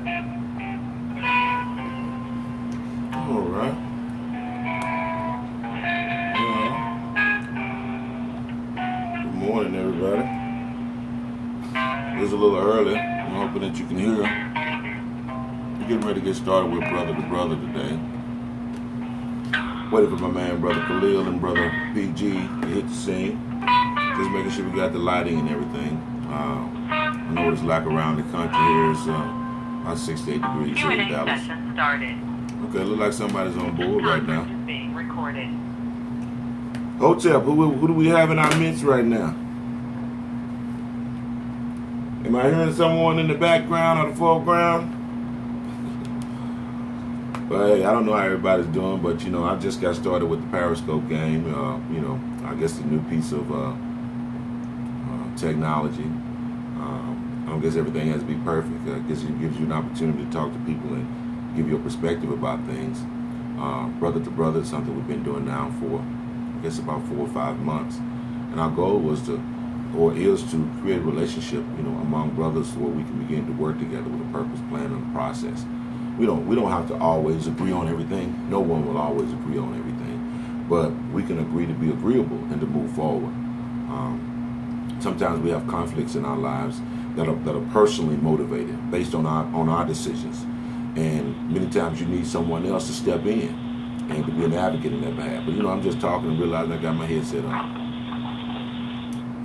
All right. Good morning, everybody. It's a little early. I'm hoping that you can hear. We're getting ready to get started with Brother to Brother today. Waiting for my man, Brother Khalil and Brother PG to hit the scene. Just making sure we got the lighting and everything. I know it's like around the country here. It's about 68 degrees here in Dallas. Okay, look like somebody's on board right now. Hotep, who do we have in our midst right now? Am I hearing someone in the background or the foreground? But hey, I don't know how everybody's doing, but I just got started with the Periscope game. I guess the new piece of technology. I don't guess everything has to be perfect. I guess it gives you an opportunity to talk to people and give you a perspective about things. Brother to brother is something we've been doing now for, I guess, about 4 or 5 months. And our goal is to create a relationship, among brothers where we can begin to work together with a purpose, plan, and a process. We don't have to always agree on everything. No one will always agree on everything. But we can agree to be agreeable and to move forward. Sometimes we have conflicts in our lives that are personally motivated based on our decisions. And many times you need someone else to step in and to be an advocate in that behalf. But I'm just talking and realizing I got my headset on.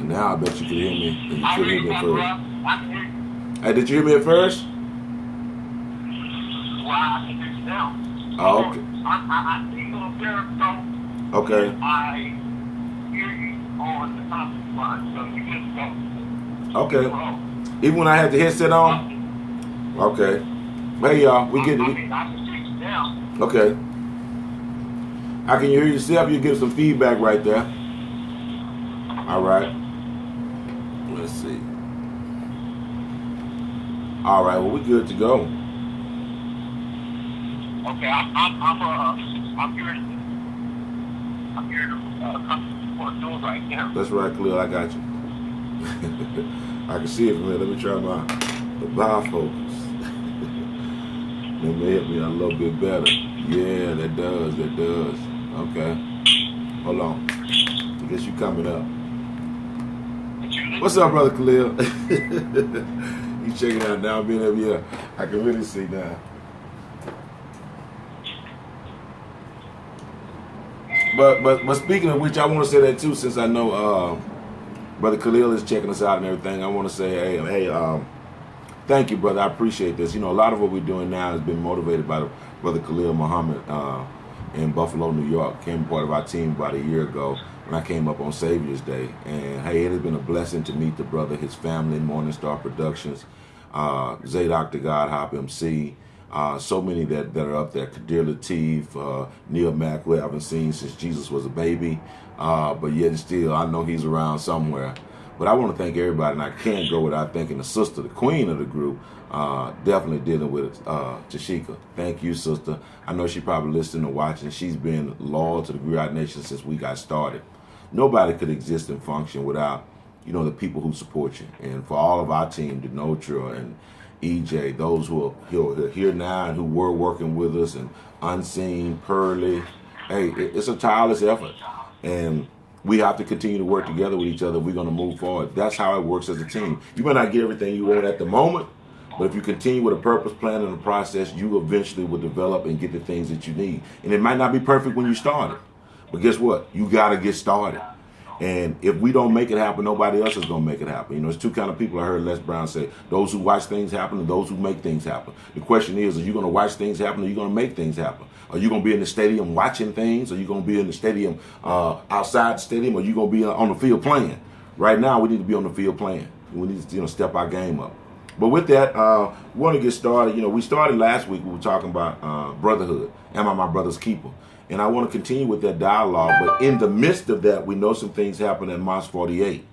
And now I bet you can hear me, and you should hear me at first. Hey, did you hear me at first? Well, I can hear you now. Oh, okay. I see you on Periscope. Okay. I hear you on the conference line, so you just go. Okay. Even when I had the headset on? Okay. Hey, y'all, we getting it. I can hear you now. Okay. I can hear yourself. You give some feedback right there. All right. Let's see. All right. Well, we're good to go. Okay. I'm here to come support those right now. That's right, Khalil. I got you. I can see it from here. Let me try the bifocals. Let me help me a little bit better. Yeah, that does. Okay. Hold on. I guess you coming up. What's up, Brother Khalil? You checking out now, being over here. I can really see now. But speaking of which, I want to say that too, since I know Brother Khalil is checking us out and everything. I want to say, hey, thank you, brother. I appreciate this. A lot of what we're doing now has been motivated by Brother Khalil Muhammad in Buffalo, New York. Came part of our team about a year ago when I came up on Savior's Day. And hey, it has been a blessing to meet the brother, his family, Morning Star Productions, Zadok the God Hop MC, so many that are up there. Kadir Latif, Neil Mack, who I haven't seen since Jesus was a baby. But yet still, I know he's around somewhere. But I want to thank everybody, and I can't go without thanking the sister, the queen of the group, definitely dealing with Tashika. Thank you, sister. I know she probably listening and watching. She's been loyal to the Griot Nation since we got started. Nobody could exist and function without, the people who support you. And for all of our team, Denotra and EJ, those who are here now and who were working with us, and Unseen, Pearly, hey, it's a tireless effort. And we have to continue to work together with each other if we're going to move forward. That's how it works as a team. You might not get everything you want at the moment, but if you continue with a purpose, plan, and a process, you eventually will develop and get the things that you need. And it might not be perfect when you start it, but guess what? You got to get started. And if we don't make it happen, nobody else is going to make it happen. There's two kind of people I heard Les Brown say: those who watch things happen and those who make things happen. The question is, are you going to watch things happen or are you going to make things happen? Are you going to be in the stadium watching things? Are you going to be in the stadium, outside the stadium? Or are you going to be on the field playing? Right now, we need to be on the field playing. We need to step our game up. But with that, we want to get started. We started last week. We were talking about Brotherhood. Am I my brother's keeper? And I want to continue with that dialogue. But in the midst of that, we know some things happened at Mos 48.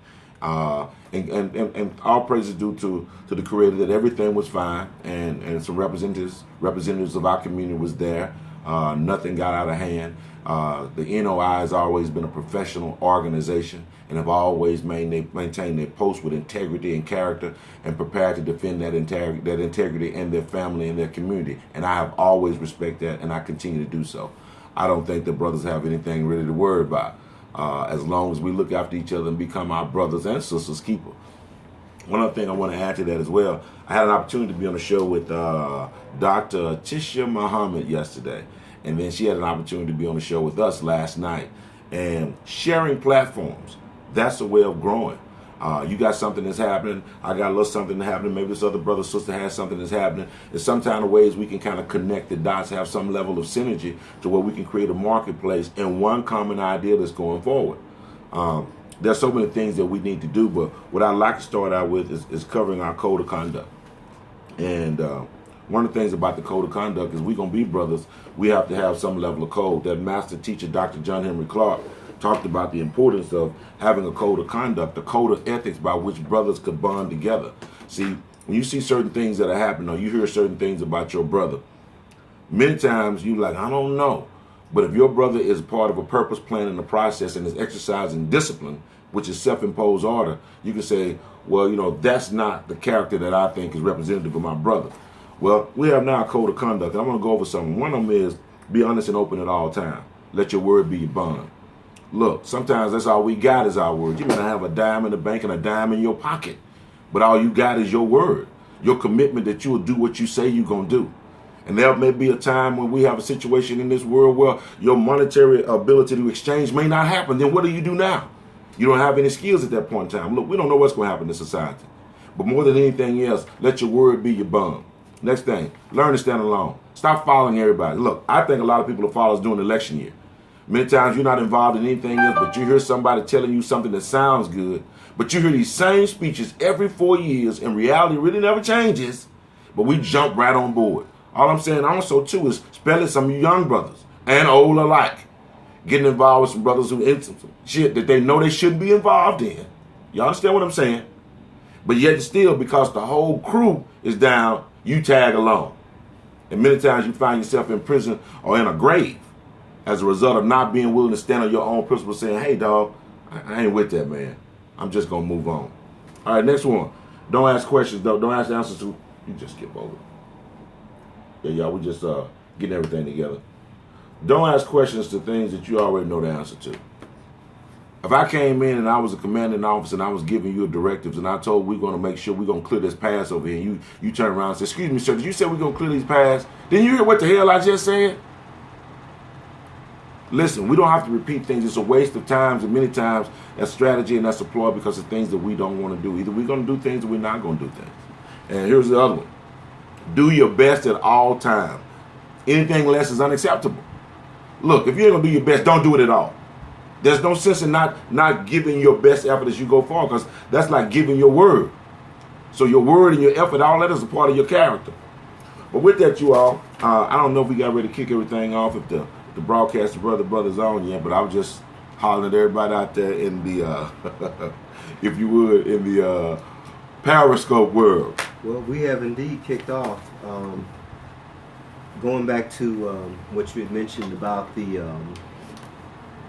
And all praise is due to the Creator that everything was fine. And some representatives of our community was there. Nothing got out of hand. The NOI has always been a professional organization and have always maintained their post with integrity and character and prepared to defend that integrity and their family and their community. And I have always respected that, and I continue to do so. I don't think the brothers have anything really to worry about as long as we look after each other and become our brothers and sisters' keeper. One other thing I want to add to that as well, I had an opportunity to be on a show with Dr. Tisha Muhammad yesterday. And then she had an opportunity to be on the show with us last night. And sharing platforms, that's a way of growing. You got something that's happening. I got a little something that's happening. Maybe this other brother or sister has something that's happening. There's some kind of ways we can kind of connect the dots, have some level of synergy to where we can create a marketplace and one common idea that's going forward. There's so many things that we need to do, but what I'd like to start out with is covering our code of conduct. And one of the things about the code of conduct is we're going to be brothers. We have to have some level of code. That master teacher, Dr. John Henry Clark, talked about the importance of having a code of conduct, a code of ethics by which brothers could bond together. See, when you see certain things that are happening or you hear certain things about your brother, many times you're like, I don't know. But if your brother is part of a purpose plan in the process and is exercising discipline, which is self-imposed order, you can say, well, that's not the character that I think is representative of my brother. Well, we have now a code of conduct. And I'm going to go over something. One of them is be honest and open at all times. Let your word be your bond. Look, sometimes that's all we got is our word. You may not have a dime in the bank and a dime in your pocket, but all you got is your word, your commitment that you will do what you say you're going to do. And there may be a time when we have a situation in this world where your monetary ability to exchange may not happen. Then what do you do now? You don't have any skills at that point in time. Look, we don't know what's going to happen in society. But more than anything else, let your word be your bond. Next thing, learn to stand alone. Stop following everybody. Look, I think a lot of people will follow us during election year. Many times you're not involved in anything else, but you hear somebody telling you something that sounds good, but you hear these same speeches every 4 years, and reality really never changes, but we jump right on board. All I'm saying also, too, is especially some young brothers and old alike getting involved with some brothers who in some shit that they know they shouldn't be involved in. You understand what I'm saying? But yet still, because the whole crew is down, you tag along. And many times you find yourself in prison or in a grave as a result of not being willing to stand on your own principles, saying, hey, dog, I ain't with that, man. I'm just going to move on. All right, next one. Don't ask questions, though. Don't ask answers to. You just skip over. Yeah, y'all, we just getting everything together. Don't ask questions to things that you already know the answer to. If I came in and I was a commanding officer and I was giving you directives and I told we're going to make sure we're going to clear this pass over here, and you turn around and say, excuse me, sir, did you say we're going to clear these paths? Didn't you hear what the hell I just said? Listen, we don't have to repeat things. It's a waste of time, and many times that's strategy and that's a ploy because of things that we don't want to do. Either we're going to do things or we're not going to do things. And here's the other one. Do your best at all times. Anything less is unacceptable. Look, if you ain't going to do your best, don't do it at all. There's no sense in not giving your best effort as you go forward, because that's like giving your word. So your word and your effort, all that is a part of your character. But with that, you all, I don't know if we got ready to kick everything off, if the broadcast of Brother's on yet, but I was just hollering at everybody out there in the, if you would, in the Periscope world. Well, we have indeed kicked off. Going back to what you had mentioned about the,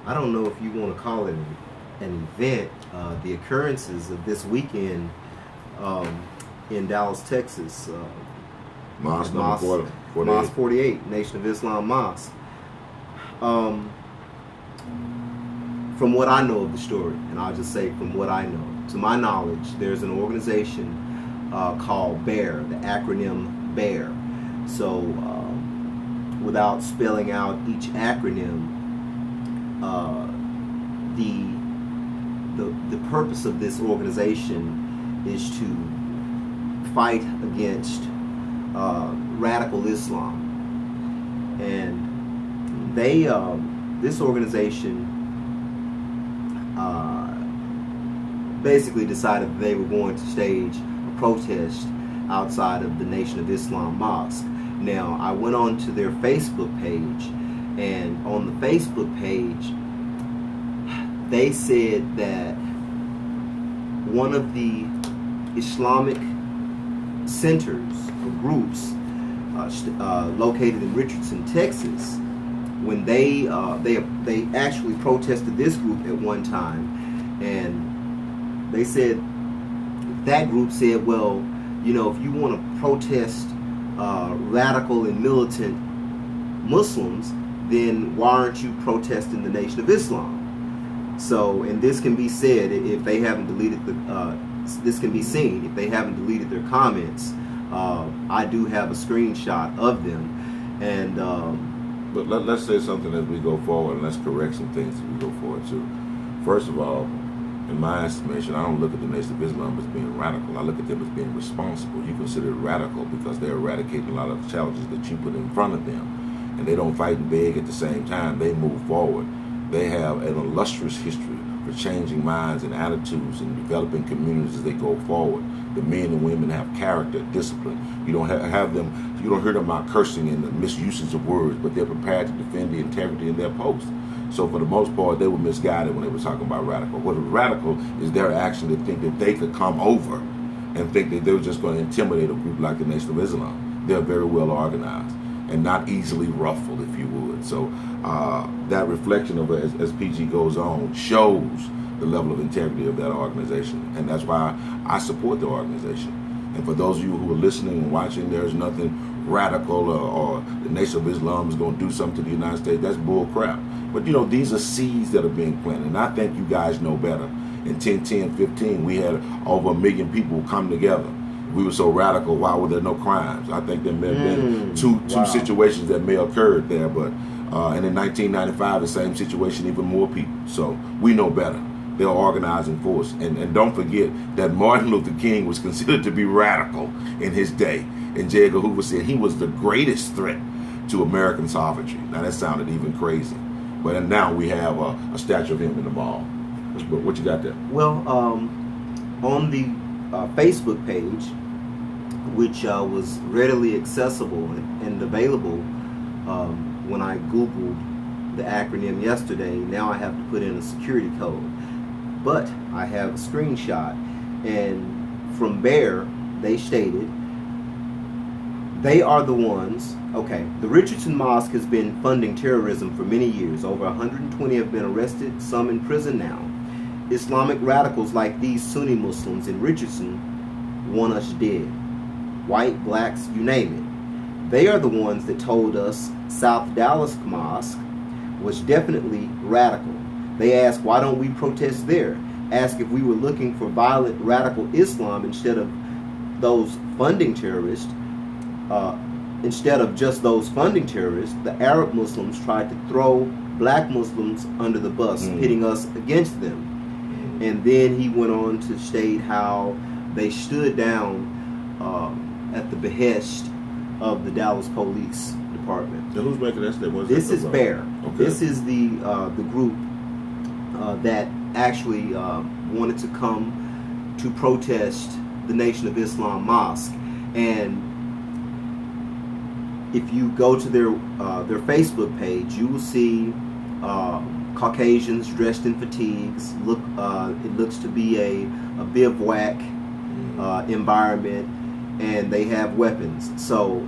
I don't know if you want to call it an event, the occurrences of this weekend in Dallas, Texas. Mosque 48, Nation of Islam Mosque. From what I know of the story, and I'll just say from what I know, to my knowledge, there's an organization called BEAR, the acronym BEAR. So without spelling out each acronym, the purpose of this organization is to fight against radical Islam, and they this organization basically decided that they were going to stage a protest outside of the Nation of Islam Mosque. Now, I went on to their Facebook page, and on the Facebook page, they said that one of the Islamic centers or groups located in Richardson, Texas, when they actually protested this group at one time, and they said, that group said, well, you know, if you want to protest radical and militant Muslims, then why aren't you protesting the Nation of Islam? So, and this can be said if they haven't deleted this can be seen if they haven't deleted their comments. I do have a screenshot of them, and but let's say something as we go forward, and let's correct some things as we go forward too. First of all, in my estimation, I don't look at the Nation of Islam as being radical. I look at them as being responsible. You consider it radical because they're eradicating a lot of the challenges that you put in front of them. And they don't fight and beg at the same time. They move forward. They have an illustrious history for changing minds and attitudes and developing communities as they go forward. The men and women have character, discipline. You don't have them, you don't hear them out cursing and the misuses of words, but they're prepared to defend the integrity in their post. So for the most part, they were misguided when they were talking about radical. What is radical is their action to think that they could come over and think that they were just going to intimidate a group like the Nation of Islam. They're very well organized and not easily ruffled, if you would. So that reflection of it, as PG goes on, shows the level of integrity of that organization. And that's why I support the organization. And for those of you who are listening and watching, there's nothing radical or the Nation of Islam is going to do something to the United States. That's bull crap. But, you know, these are seeds that are being planted. And I think you guys know better. In 10-10-15, we had over 1 million people come together. We were so radical, why were there no crimes? I think there may have been two situations that may have occurred there. But and in 1995, the same situation, even more people. So we know better. They're organizing force. And don't forget that Martin Luther King was considered to be radical in his day. And J. Edgar Hoover said he was the greatest threat to American sovereignty. Now that sounded even crazy. But now we have a statue of him in the mall. But what you got there? Well, on the Facebook page, which was readily accessible and available when I Googled the acronym yesterday, now I have to put in a security code. But I have a screenshot, and from there, they stated, they are the ones, okay, the Richardson Mosque has been funding terrorism for many years. Over 120 have been arrested, some in prison now. Islamic radicals like these Sunni Muslims in Richardson want us dead. White, blacks, you name it. They are the ones that told us South Dallas Mosque was definitely radical. They asked, why don't we protest there? Asked if we were looking for violent radical Islam instead of those funding terrorists. Instead of just those funding terrorists, the Arab Muslims tried to throw black Muslims under the bus, pitting us against them. And then he went on to state how they stood down at the behest of the Dallas Police Department. So who's making that statement? This is BEAR. Okay. This is the group that actually wanted to come to protest the Nation of Islam Mosque. And if you go to their Facebook page, you will see Caucasians dressed in fatigues. It looks to be a bivouac environment, and they have weapons. So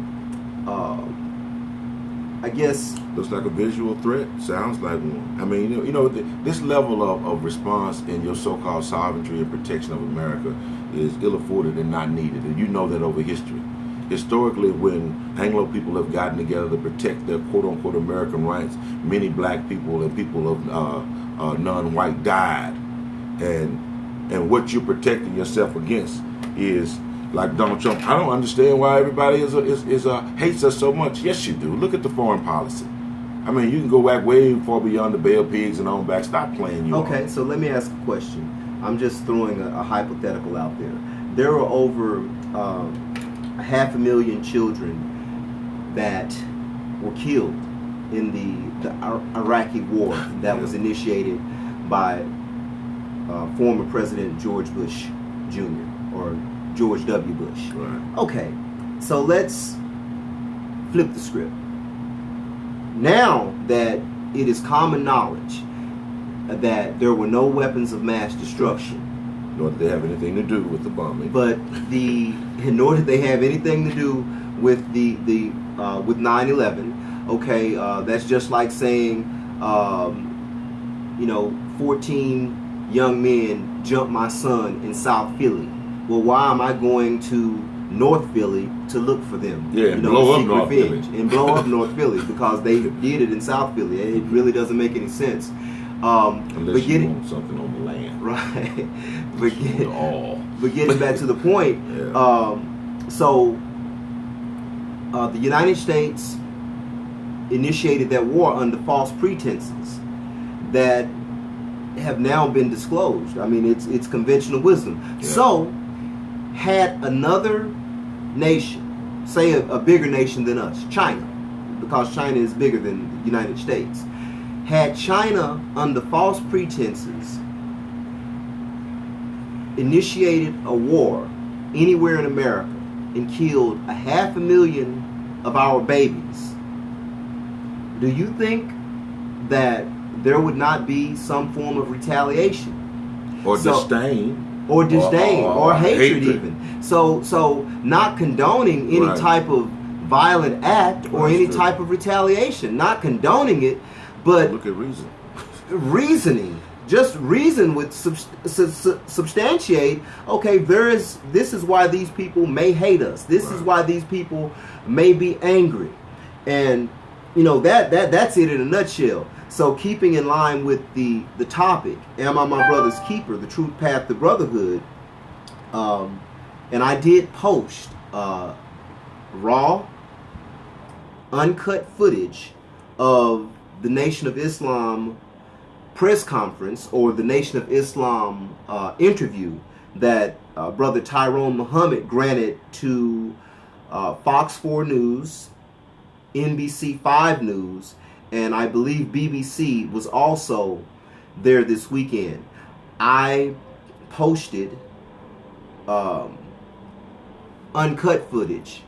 I guess looks like a visual threat. Sounds like one. I mean, you know, this level of response in your so-called sovereignty and protection of America is ill-afforded and not needed, and you know that over history. Historically, when Anglo people have gotten together to protect their quote-unquote American rights, many black people and people of non-white died. And what you're protecting yourself against is, like Donald Trump, I don't understand why everybody hates us so much. Yes, you do. Look at the foreign policy. I mean, you can go back way far beyond the Bay of Pigs and on back. Stop playing. Okay, so let me ask a question. I'm just throwing a hypothetical out there. There are over 500,000 children that were killed in the Iraqi war that was initiated by former President George Bush Jr. or George W. Bush. Right. Okay, so let's flip the script. Now that it is common knowledge that there were no weapons of mass destruction, Nor did they have anything to do with the bombing. but nor did they have anything to do with with 9/11. Okay, that's just like saying, 14 young men jumped my son in South Philly. Well, why am I going to North Philly to look for them? Yeah, and blow up North Philly. And blow up North Philly because they did it in South Philly. It really doesn't make any sense. Unless you want something on the land. Right. But getting back to the point, the United States initiated that war under false pretenses that have now been disclosed. I mean, it's conventional wisdom. Yeah. So, had another nation, say a bigger nation than us, China, because China is bigger than the United States, had China under false pretenses initiated a war anywhere in America and killed 500,000 of our babies, do you think that there would not be some form of retaliation or disdain or hatred even? So not condoning any type of violent act or any type of retaliation, not condoning it, but look at reasoning. Just reason with substantiate. Okay, this is why these people may hate us. This is why these people may be angry, and that's it in a nutshell. So keeping in line with the topic, am I my brother's keeper? The truth path to brotherhood. And I did post raw, uncut footage of the Nation of Islam press conference, or the Nation of Islam interview that Brother Tyrone Muhammad granted to Fox 4 News, NBC 5 News, and I believe BBC was also there this weekend. I posted uncut footage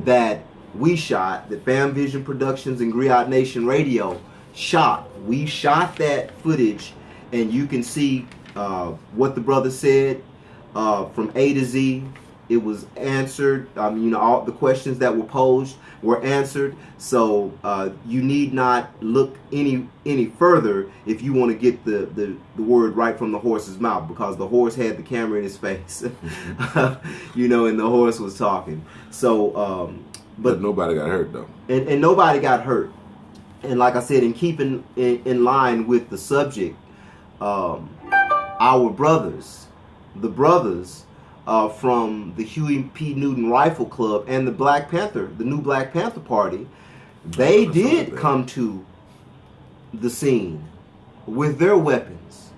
that we shot, that Fam Vision Productions and Griot Nation Radio shot. We shot that footage, and you can see what the brother said from A to Z. It was answered. All the questions that were posed were answered. So you need not look any further if you want to get the word right from the horse's mouth, because the horse had the camera in his face, and the horse was talking. So, but nobody got hurt though. And nobody got hurt. And like I said, in keeping in line with the subject, our brothers, the brothers from the Huey P. Newton Rifle Club and the Black Panther, the new Black Panther Party, they did come to the scene with their weapons,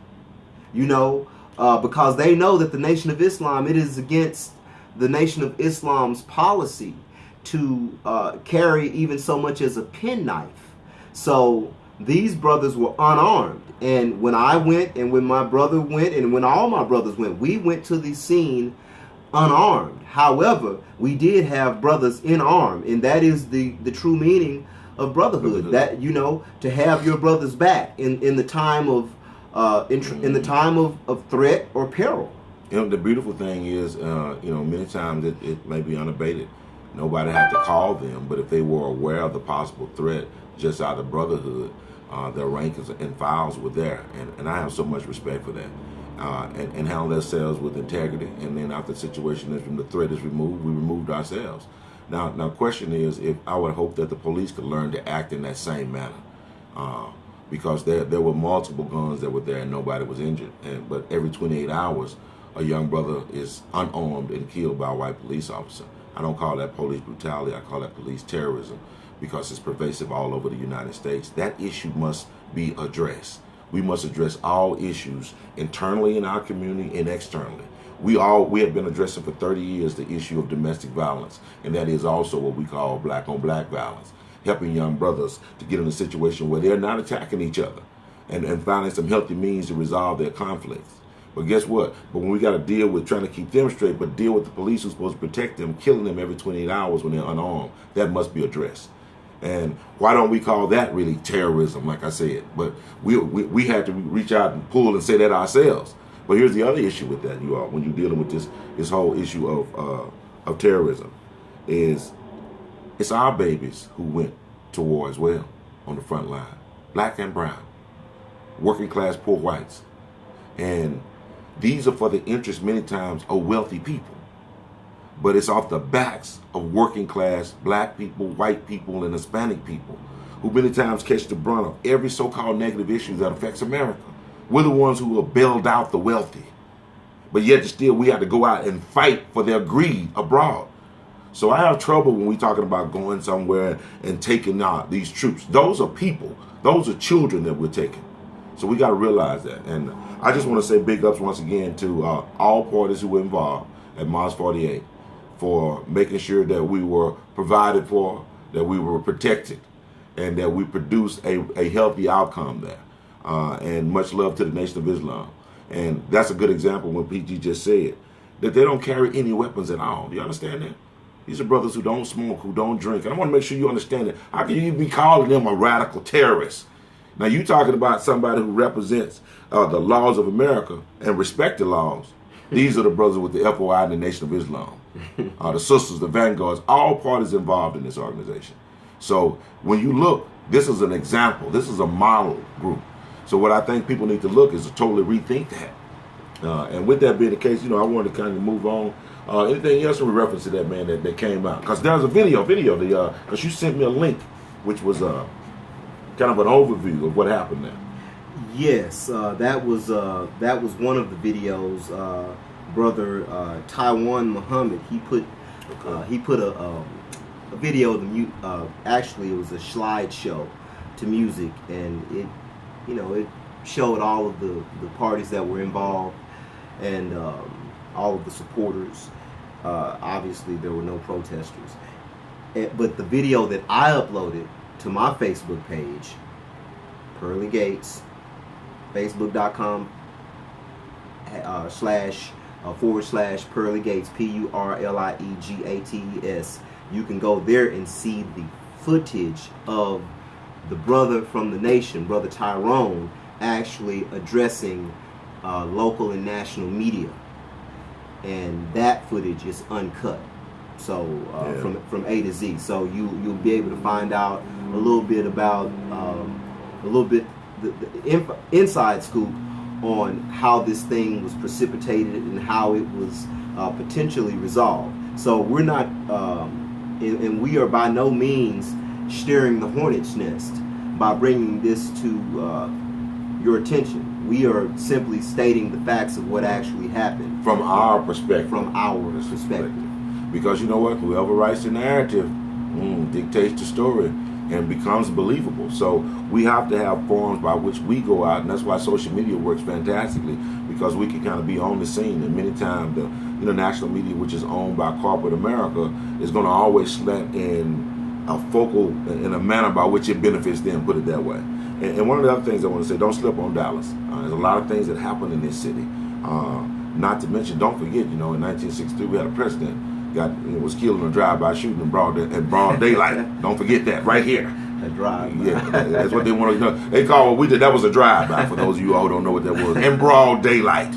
because they know that the Nation of Islam, it is against the Nation of Islam's policy to carry even so much as a penknife. So these brothers were unarmed. And when I went, and when my brother went, and when all my brothers went, we went to the scene unarmed. However, we did have brothers in arm, and that is the true meaning of brotherhood. That, to have your brothers back in the time of in the time of threat or peril. The beautiful thing is, many times it may be unabated. Nobody had to call them, but if they were aware of the possible threat just out of brotherhood, their ranks and files were there. And I have so much respect for that. And handle themselves with integrity. And then after the situation is, when the threat is removed, we removed ourselves. Now, question is, if I would hope that the police could learn to act in that same manner. Because there were multiple guns that were there and nobody was injured. But every 28 hours, a young brother is unarmed and killed by a white police officer. I don't call that police brutality, I call that police terrorism, because it's pervasive all over the United States. That issue must be addressed. We must address all issues internally in our community and externally. We have been addressing for 30 years the issue of domestic violence, and that is also what we call black on black violence, helping young brothers to get in a situation where they're not attacking each other and finding some healthy means to resolve their conflicts. But guess what? But when we got to deal with trying to keep them straight, but deal with the police who's supposed to protect them, killing them every 28 hours when they're unarmed, that must be addressed. And why don't we call that really terrorism, like I said? But we had to reach out and pull and say that ourselves. But here's the other issue with that, you all, when you're dealing with this whole issue of terrorism, is it's our babies who went to war as well on the front line. Black and brown. Working class poor whites. And these are for the interest many times of wealthy people. But it's off the backs of working class black people, white people, and Hispanic people who many times catch the brunt of every so-called negative issue that affects America. We're the ones who have bailed out the wealthy. But yet still we have to go out and fight for their greed abroad. So I have trouble when we're talking about going somewhere and taking out these troops. Those are people. Those are children that we're taking. So we got to realize that. And I just want to say big ups once again to all parties who were involved at Mars 48 for making sure that we were provided for, that we were protected, and that we produced a healthy outcome there. And much love to the Nation of Islam. And that's a good example when PG just said that they don't carry any weapons at all. Do you understand that? These are brothers who don't smoke, who don't drink. And I want to make sure you understand that. How can you be calling them a radical terrorist? Now, you're talking about somebody who represents the laws of America and respect the laws. These are the brothers with the FOI and the Nation of Islam. The sisters, the vanguards, all parties involved in this organization. So when you look, this is an example. This is a model group. So what I think people need to look is to totally rethink that. And with that being the case, I wanted to kind of move on. Anything else in reference to that, man, that came out? Because there's a video, because you sent me a link, which was kind of an overview of what happened there. Yes, that was one of the videos. Brother Taiwan Muhammad, he put a video to actually it was a slideshow to music, and it showed all of the parties that were involved and all of the supporters. Obviously, there were no protesters. But the video that I uploaded to my Facebook page, Pearly Gates, facebook.com / Pearly Gates, PURLIEGATES. You can go there and see the footage of the brother from the nation, Brother Tyrone, actually addressing local and national media. And that footage is uncut, so from A to Z. So you'll be able to find out a little bit about the inside scoop on how this thing was precipitated and how it was potentially resolved. So we're not, and we are by no means stirring the hornet's nest by bringing this to your attention. We are simply stating the facts of what actually happened. From our perspective. Because you know what? Whoever writes the narrative dictates the story and becomes believable. So we have to have forums by which we go out, and that's why social media works fantastically, because we can kind of be on the scene. And many times the international media, which is owned by corporate America, is going to always slant in a focal, in a manner by which it benefits them, put it that way. And one of the other things I want to say, don't slip on Dallas. There's a lot of things that happen in this city. Not to mention, don't forget, in 1963 we had a president was killed in a drive-by shooting in broad daylight. Don't forget that, right here. A drive-by. Yeah, that's what they want to know. They call what we did, that was a drive-by, for those of you who don't know what that was. In broad daylight.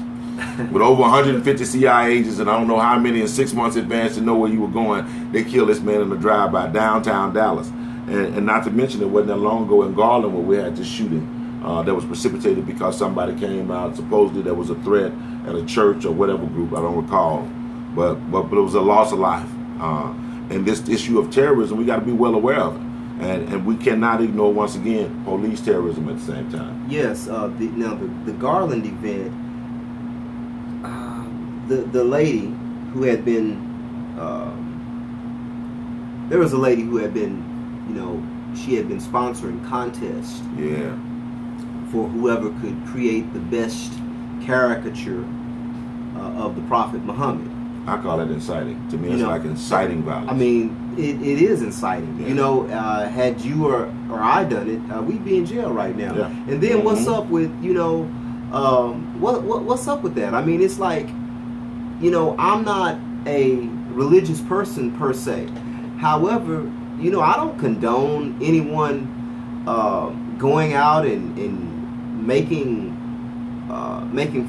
With over 150 CIA agents and I don't know how many in 6 months advance to know where you were going, they killed this man in a drive-by downtown Dallas. And not to mention, it wasn't that long ago in Garland where we had this shooting that was precipitated because somebody came out, supposedly there was a threat at a church or whatever group, I don't recall. But it was a loss of life. And this issue of terrorism, we got to be well aware of it. And we cannot ignore, once again, police terrorism at the same time. Yes, the Garland event, the lady who had been, there was a lady who had been, she had been sponsoring contests. Yeah. For whoever could create the best caricature of the Prophet Muhammad. I call it inciting. To me, it's like inciting violence. I mean, it is inciting. Yeah. Had you or I done it, we'd be in jail right now. Yeah. And then what's up with, what's up with that? I mean, it's like, I'm not a religious person per se. However, I don't condone anyone going out and making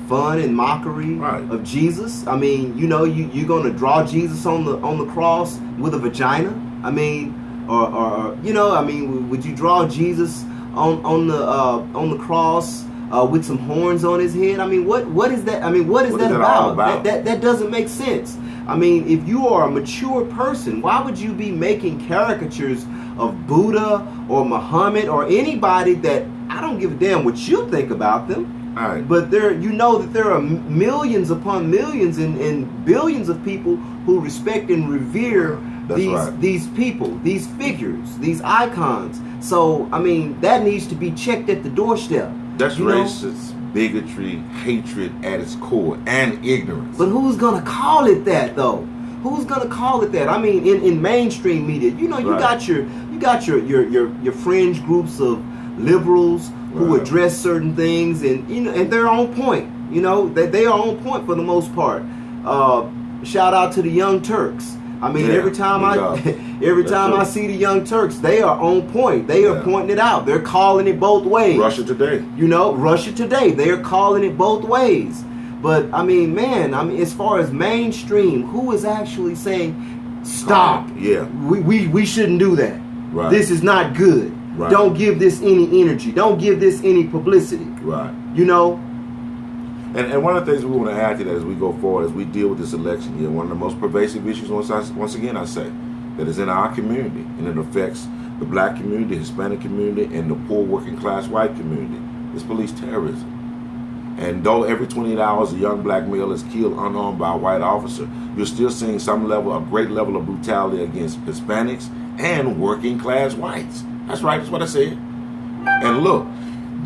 fun and mockery of Jesus. I mean, you're going to draw Jesus on the cross with a vagina. I mean, or you know, I mean, would you draw Jesus on the cross with some horns on his head? I mean, what is that? I mean, what is that all about? That doesn't make sense. I mean, if you are a mature person, why would you be making caricatures of Buddha or Muhammad or anybody that I don't give a damn what you think about them? All right. But you know that there are millions upon millions and billions of people who respect and revere these people, these figures, these icons. So, I mean, that needs to be checked at the doorstep. That's racist, bigotry, hatred at its core, and ignorance. But who's gonna call it that, though? Who's gonna call it that? I mean, in mainstream media, you know, you got your fringe groups of liberals who address certain things, and you know, and they're on point. You know, they are on point for the most part. Shout out to the Young Turks. I mean, every time I see the Young Turks, they are on point. They are pointing it out. They're calling it both ways. Russia Today. You know, Russia Today. They are calling it both ways. But I mean, man, as far as mainstream, who is actually saying stop? Yeah. We shouldn't do that. Right. This is not good. Right. Don't give this any energy. Don't give this any publicity. Right. You know? And one of the things we want to add to that as we go forward, as we deal with this election year, one of the most pervasive issues, once again I say, that is in our community, and it affects the black community, the Hispanic community, and the poor working class white community, is police terrorism. And though every 28 hours a young black male is killed unarmed by a white officer, you're still seeing a great level of brutality against Hispanics and working class whites. That's right, that's what I said. And look,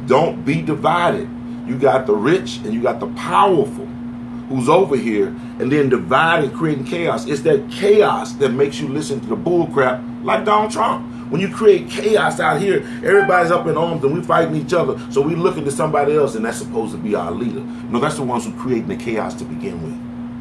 don't be divided. You got the rich and you got the powerful who's over here, and then dividing, creating chaos. It's that chaos that makes you listen to the bull crap like Donald Trump. When you create chaos out here, everybody's up in arms and we fighting each other, so we looking to somebody else and that's supposed to be our leader. No, that's the ones who creating the chaos to begin with.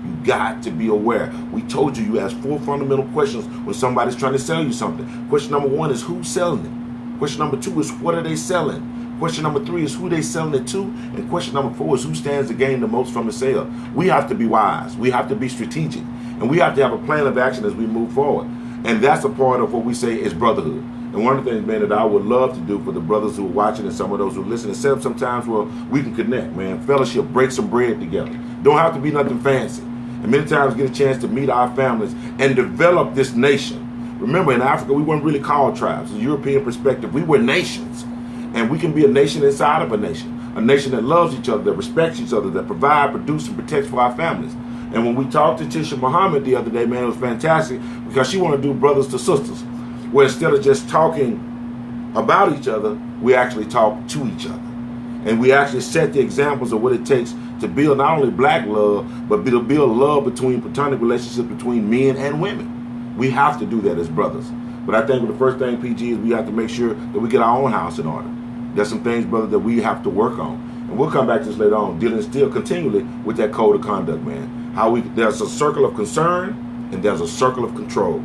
You got to be aware. We told you ask 4 fundamental questions when somebody's trying to sell you something. Question number 1 is who's selling it? Question number 2 is what are they selling? Question number 3 is who they selling it to, and question number 4 is who stands to gain the most from the sale. We have to be wise. We have to be strategic, and we have to have a plan of action as we move forward. And that's a part of what we say is brotherhood. And one of the things, man, that I would love to do for the brothers who are watching and some of those who listen, is set up some times where we can connect, man, fellowship, break some bread together. Don't have to be nothing fancy. And many times get a chance to meet our families and develop this nation. Remember, in Africa, we weren't really called tribes. In a European perspective, we were nations. And we can be a nation inside of a nation that loves each other, that respects each other, that provide, produce, and protects for our families. And when we talked to Tisha Muhammad the other day, man, it was fantastic because she wanted to do brothers to sisters, where instead of just talking about each other, we actually talk to each other. And we actually set the examples of what it takes to build not only black love, but to build love between platonic relationships between men and women. We have to do that as brothers. But I think the first thing, PG, is we have to make sure that we get our own house in order. There's some things, brother, that we have to work on. And we'll come back to this later on, dealing still continually with that code of conduct, man. There's a circle of concern and there's a circle of control.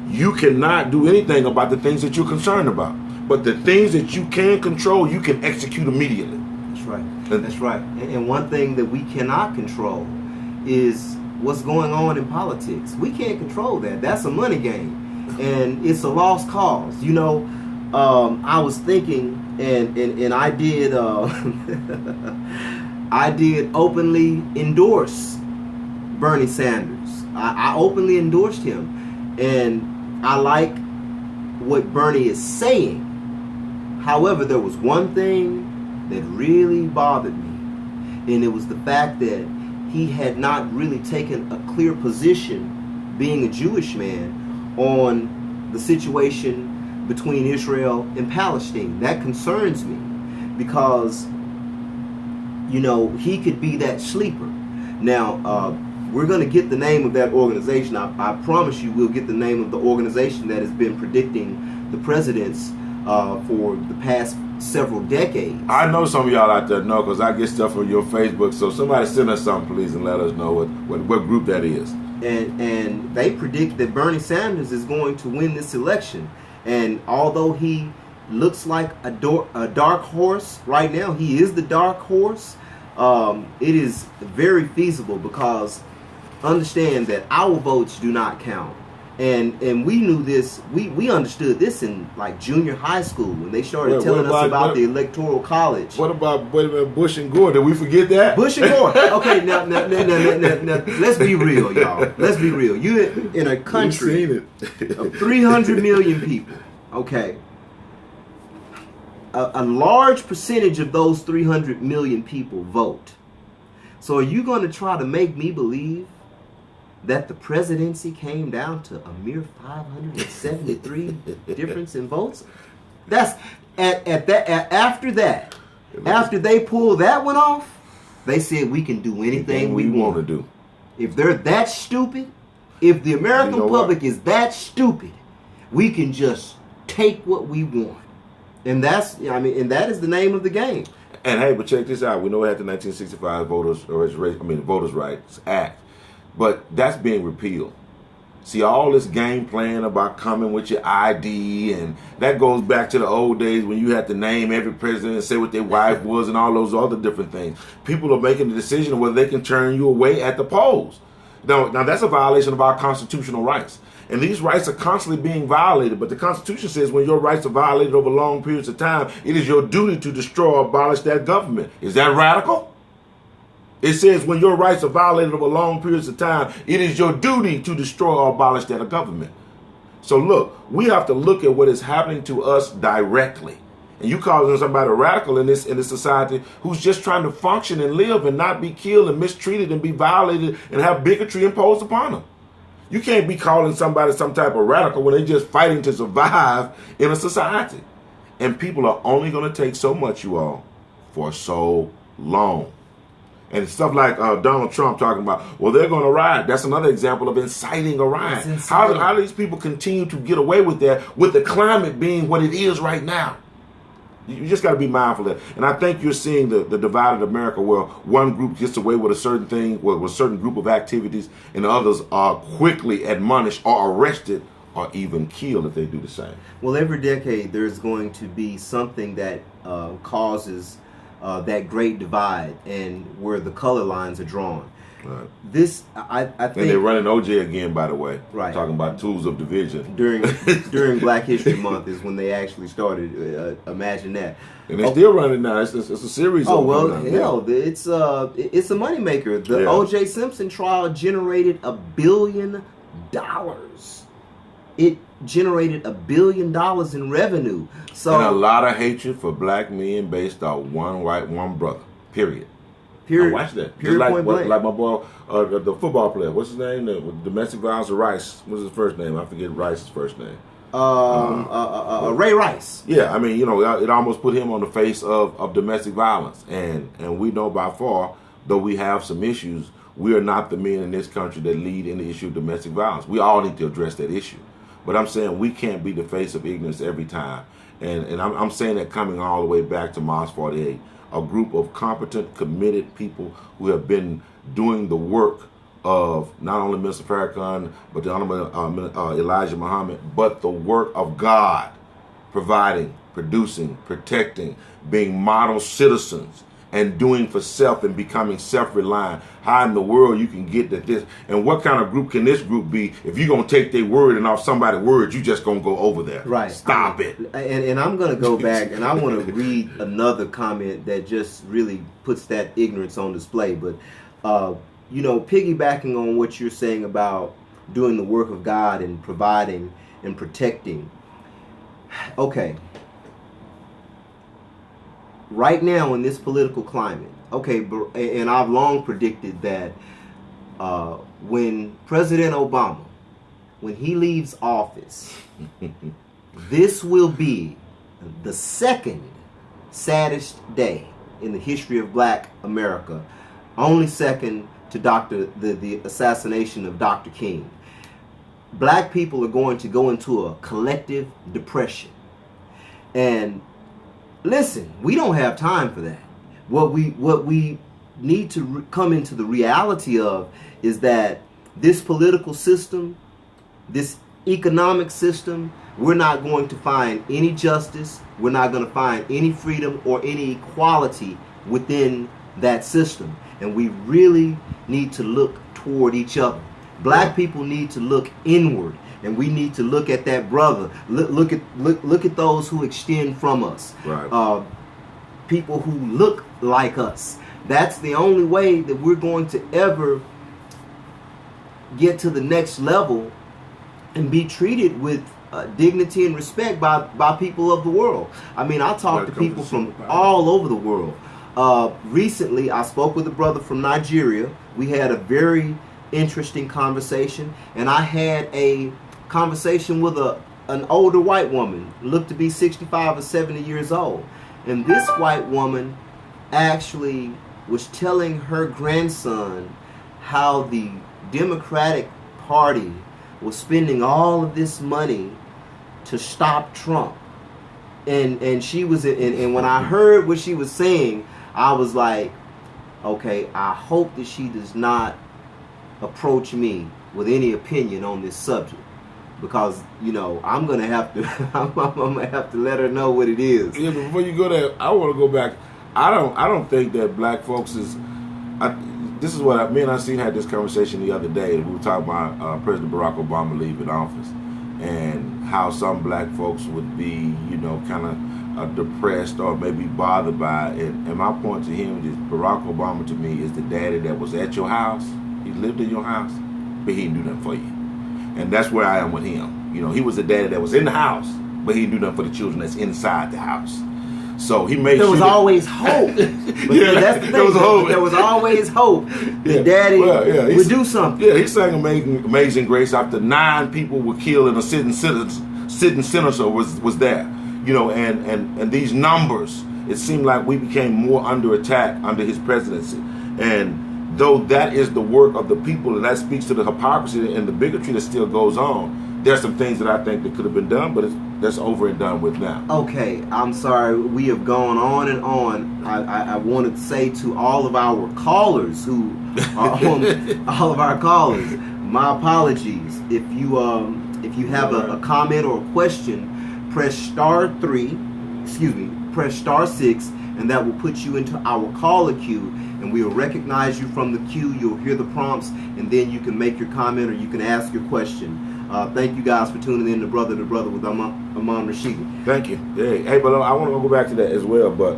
You cannot do anything about the things that you're concerned about. But the things that you can control, you can execute immediately. That's right. That's right. And one thing that we cannot control is what's going on in politics. We can't control that. That's a money game. And it's a lost cause. You know, I was thinking, and I did I did openly endorse Bernie Sanders. I openly endorsed him, and I like what Bernie is saying. However, there was one thing that really bothered me, and it was the fact that he had not really taken a clear position, being a Jewish man, on the situation between Israel and Palestine. That concerns me because, you know, he could be that sleeper. Now, we're going to get the name of that organization. I promise you we'll get the name of the organization that has been predicting the presidents for the past several decades. I know some of y'all out there know because I get stuff on your Facebook. So somebody send us something, please, and let us know what group that is. And they predict that Bernie Sanders is going to win this election. And although he looks like a dark horse right now, he is the dark horse. It is very feasible because understand that our votes do not count. And we knew this. We understood this in like junior high school when they started telling us about the Electoral College. What about Bush and Gore? Did we forget that? Bush and Gore. Okay, now, let's be real, y'all. Let's be real. You're in a country of 300 million people. Okay. A large percentage of those 300 million people vote. So are you going to try to make me believe that the presidency came down to a mere 573 difference in votes? That's after they pulled that one off, they said we can do anything we want to do. If they're that stupid, if the American public is that stupid, we can just take what we want. And that is the name of the game. And hey, but check this out. We know we had the 1965 Voters' Rights Act. But that's being repealed. See, all this game plan about coming with your ID, and that goes back to the old days when you had to name every president and say what their wife was and all those other different things. People are making the decision of whether they can turn you away at the polls. Now that's a violation of our constitutional rights. And these rights are constantly being violated. But the Constitution says when your rights are violated over long periods of time, it is your duty to destroy or abolish that government. Is that radical? It says when your rights are violated over long periods of time, it is your duty to destroy or abolish that government. So look, we have to look at what is happening to us directly. And you calling somebody radical in this society who's just trying to function and live and not be killed and mistreated and be violated and have bigotry imposed upon them. You can't be calling somebody some type of radical when they're just fighting to survive in a society. And people are only going to take so much, you all, for so long. And stuff like Donald Trump talking about, well, they're going to riot. That's another example of inciting a riot. How do these people continue to get away with that with the climate being what it is right now? You just got to be mindful of that. And I think you're seeing the divided America where one group gets away with a certain thing, with a certain group of activities, and others are quickly admonished or arrested or even killed if they do the same. Well, every decade there's going to be something that causes that great divide and where the color lines are drawn. Right. I think, and they're running OJ again, by the way. Right. Talking about tools of division. During Black History Month is when they actually started. Imagine that. And they're still running now. It's a series. Oh well, hell, it's a moneymaker. The OJ Simpson trial generated $1 billion. It generated $1 billion in revenue. So and a lot of hatred for black men based on one white, one brother. Period. I watch that. Just like my boy, the football player. What's his name? The domestic violence of Rice. What's his first name? I forget Rice's first name. Ray Rice. Yeah, I mean, it almost put him on the face of domestic violence, and we know by far, though we have some issues, we are not the men in this country that lead in the issue of domestic violence. We all need to address that issue, but I'm saying we can't be the face of ignorance every time, and I'm saying that coming all the way back to Mars 48. A group of competent, committed people who have been doing the work of not only Mr. Farrakhan, but the Honorable Elijah Muhammad, but the work of God, providing, producing, protecting, being model citizens, and doing for self and becoming self-reliant. How in the world you can get that this, and what kind of group can this group be if you're going to take their word and off somebody's word, you just going to go over there. Right. Stop it. And I'm going to go back and I want to read another comment that just really puts that ignorance on display. But, piggybacking on what you're saying about doing the work of God and providing and protecting. Okay. Right now in this political climate, and I've long predicted that when President Obama, when he leaves office, this will be the second saddest day in the history of Black America, only second to the assassination of Dr. King. Black people are going to go into a collective depression, and listen, we don't have time for that. What we need to come into the reality of is that this political system, this economic system, we're not going to find any justice. We're not going to find any freedom or any equality within that system. And we really need to look toward each other. Black people need to look inward. and we need to look at that brother. Look at those who extend from us. Right. People who look like us. That's the only way that we're going to ever get to the next level and be treated with dignity and respect by people of the world. I mean, I talk to people from all over the world. Recently, I spoke with a brother from Nigeria. We had a very interesting conversation, and I had a conversation with an older white woman, looked to be 65 or 70 years old. And this white woman actually was telling her grandson how the Democratic Party was spending all of this money to stop Trump. And she was, and when I heard what she was saying, I was like, okay, I hope that she does not approach me with any opinion on this subject, because I'm gonna have to I'm gonna have to let her know what it is. Yeah, but before you go there, I want to go back. I don't think that black folks is. This is what me and Asim had this conversation the other day. We were talking about President Barack Obama leaving office, and how some black folks would be, kind of depressed or maybe bothered by it. And my point to him is, Barack Obama to me is the daddy that was at your house. He lived in your house, but he didn't do nothing for you. And that's where I am with him. He was the daddy that was in the house, but he didn't do nothing for the children that's inside the house. So he made there sure was always hope. But yeah, that's the thing. There was hope. There was always hope that Daddy would do something. Yeah, he sang Amazing Grace after 9 people were killed and a sitting senator was there. And these numbers, it seemed like we became more under attack under his presidency. And though that is the work of the people, and that speaks to the hypocrisy and the bigotry that still goes on, there's some things that I think that could have been done, but that's over and done with now. Okay, I'm sorry. We have gone on and on. I wanted to say to all of our callers who are on, all of our callers, my apologies. If you have a comment or a question, press press star 6, and that will put you into our caller queue, and we will recognize you from the queue. You'll hear the prompts, and then you can make your comment or you can ask your question. Thank you guys for tuning in to Brother with Amon Rashidi. Thank you. Hey, but I want to go back to that as well. But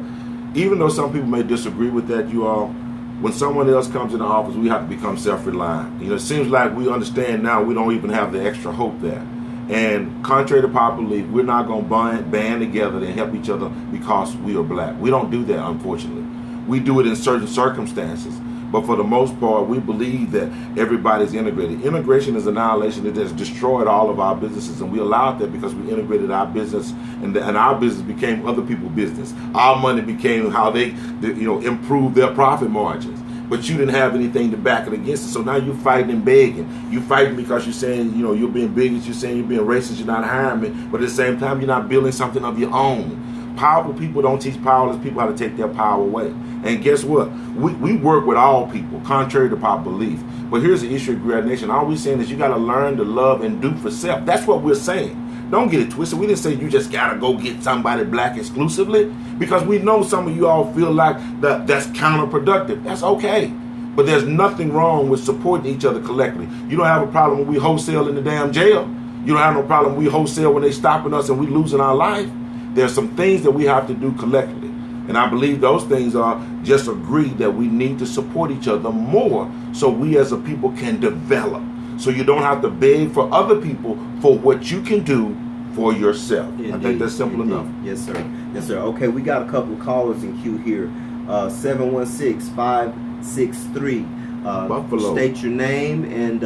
even though some people may disagree with that, when someone else comes into office, we have to become self-reliant. It seems like we understand now we don't even have the extra hope there. And contrary to popular belief, we're not going to band together and help each other because we are black. We don't do that, unfortunately. We do it in certain circumstances. But for the most part, we believe that everybody's integrated. Integration is annihilation. It has destroyed all of our businesses, and we allowed that because we integrated our business, and our business became other people's business. Our money became how they improved their profit margins. But you didn't have anything to back it against it. So now you're fighting and begging. You're fighting because you're saying, you're being bigoted. You're saying you're being racist. You're not hiring me. But at the same time, you're not building something of your own. Powerful people don't teach powerless people how to take their power away. And guess what? We work with all people, contrary to popular belief. But here's the issue of Great Nation. All we're saying is you got to learn to love and do for self. That's what we're saying. Don't get it twisted. We didn't say you just got to go get somebody black exclusively, because we know some of you all feel like that's counterproductive. That's okay. But there's nothing wrong with supporting each other collectively. You don't have a problem when we wholesale in the damn jail. You don't have no problem when we wholesale when they stopping us and we losing our life. There's some things that we have to do collectively. And I believe those things are just agree that we need to support each other more so we as a people can develop. So you don't have to beg for other people for what you can do for yourself. Indeed. I think that's simple enough. Yes, sir. Yes, sir. Okay, we got a couple of callers in queue here. 716-563. Buffalo. State your name and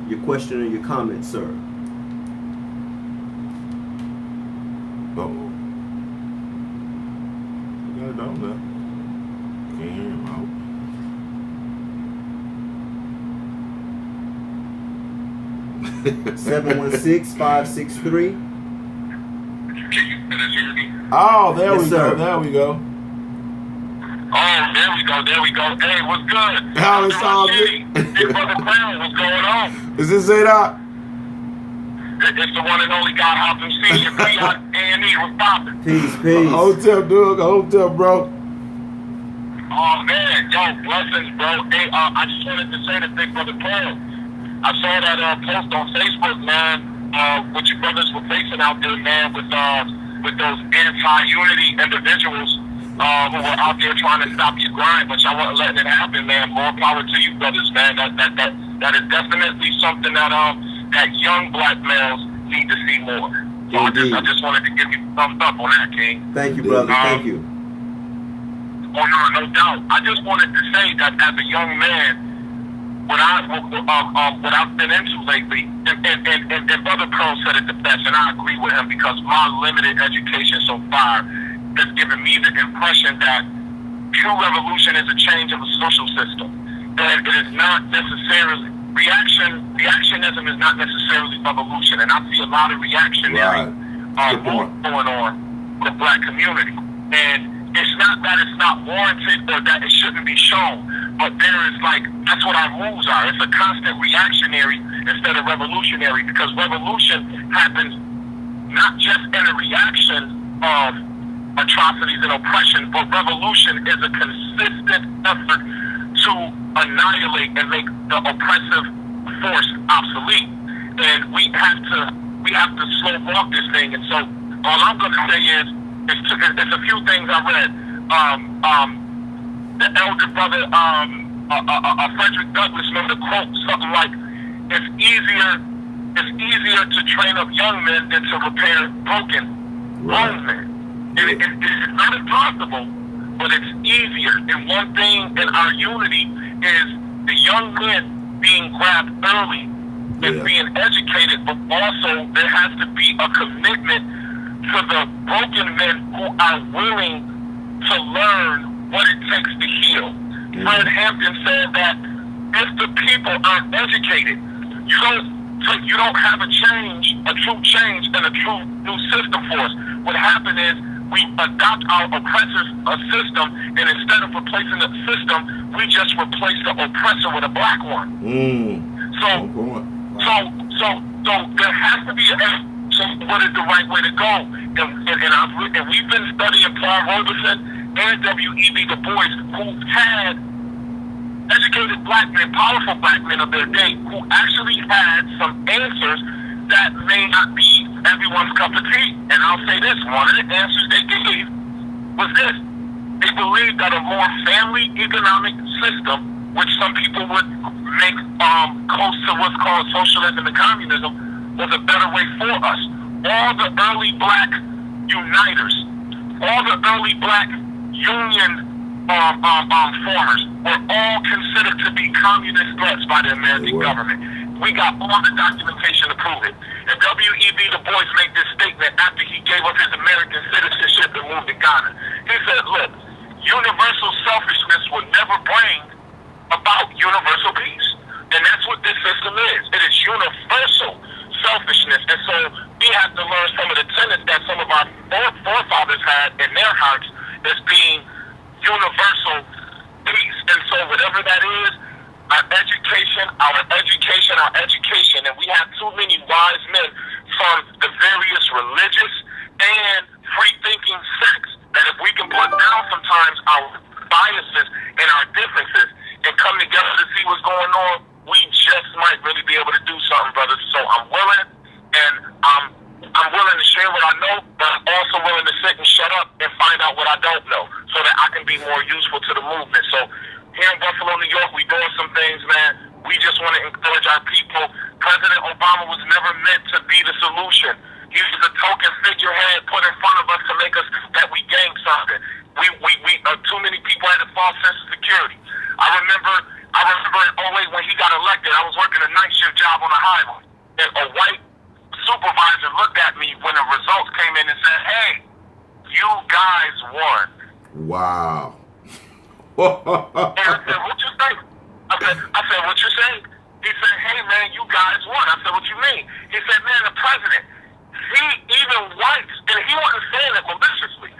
your question or your comment, sir. Uh-oh. You got it down there. Can't hear him out. 716-563. Oh, there yes, we sir. go. There we go. Oh, there we go. Hey, what's good? How it's all good? Hey, Brother Brown, what's going on? Is this it out? It's the one and only God Hopping Senior. A&E, what's poppin'? Peace. Hotel, dude. Hotel, bro. Oh, man. Yo, blessings, bro. Hey, I just wanted to say to Big Brother Pearl, I saw that post on Facebook, man, what you brothers were facing out there, man, with those anti-unity individuals who were out there trying to stop your grind, but y'all wasn't letting it happen, man. More power to you, brothers, man. That is definitely something that young black males need to see more. So I just wanted to give you a thumbs up on that, King. Thank you, brother. Thank you. Oh, no doubt. I just wanted to say that as a young man, what I've been into lately, and Brother Pearl said it the best, and I agree with him, because my limited education so far has given me the impression that true revolution is a change of a social system. And it is not necessarily reactionism is not necessarily revolution, and I see a lot of reactionary going on with the black community. And it's not that it's not warranted or that it shouldn't be shown, but there is that's what our moves are. It's a constant reactionary instead of revolutionary, because revolution happens not just in a reaction of atrocities and oppression, but revolution is a consistent effort to annihilate and make the oppressive force obsolete. And we have to slow walk this thing. And so all I'm going to say is, it's a few things I read. The elder brother, Frederick Douglass, made a quote, something like, it's easier to train up young men than to repair broken grown men. It's not impossible, but it's easier. And one thing in our unity is the young men being grabbed early and being educated, but also there has to be a commitment to the broken men who are willing to learn what it takes to heal. Fred Hampton said that if the people aren't educated, you don't have a true change and a true new system for us. What happened is we adopt our oppressor's system, and instead of replacing the system, we just replace the oppressor with a black one. So there has to be what is the right way to go. And we've been studying Paul Robeson and W.E.B. Du Bois, who had educated black men, powerful black men of their day, who actually had some answers that may not be everyone's cup of tea. And I'll say this, one of the answers they gave was this. They believed that a more family economic system, which some people would make close to what's called socialism and communism, was a better way for us. All the early black uniters, all the early black union formers were all considered to be communist threats by the American government. We got all the documentation to prove it. And W.E.B. Du Bois made this statement after he gave up his American citizenship and moved to Ghana. He said, look, universal selfishness will never bring about universal peace. And that's what this system is. It is universal selfishness. And so we have to learn some of the tenets that some of our forefathers had in their hearts as being universal peace. And so whatever that is, our education, and we have too many wise men from the various religious and free-thinking sects that if we can put down sometimes our biases and our differences and come together to see what's going on, we just might really be able to do something, brothers. So I'm willing, and I'm willing to share what I know, but I'm also willing to sit and shut up and find out what I don't know so that I can be more useful to the movement. So here in Buffalo, New York, we're doing some things, man. We just want to encourage our people. President Obama was never meant to be the solution. He was a token figurehead put in front of us to make us think that we gained something. We too many people had a false sense of security. I remember in 08 when he got elected, I was working a night shift job on the highway. And a white supervisor looked at me when the results came in and said, hey, you guys won. Wow. And I said, what you think? I said, what you say? He said, hey, man, you guys won. I said, what you mean? He said, man, the president, he even whites, and he wasn't saying it maliciously.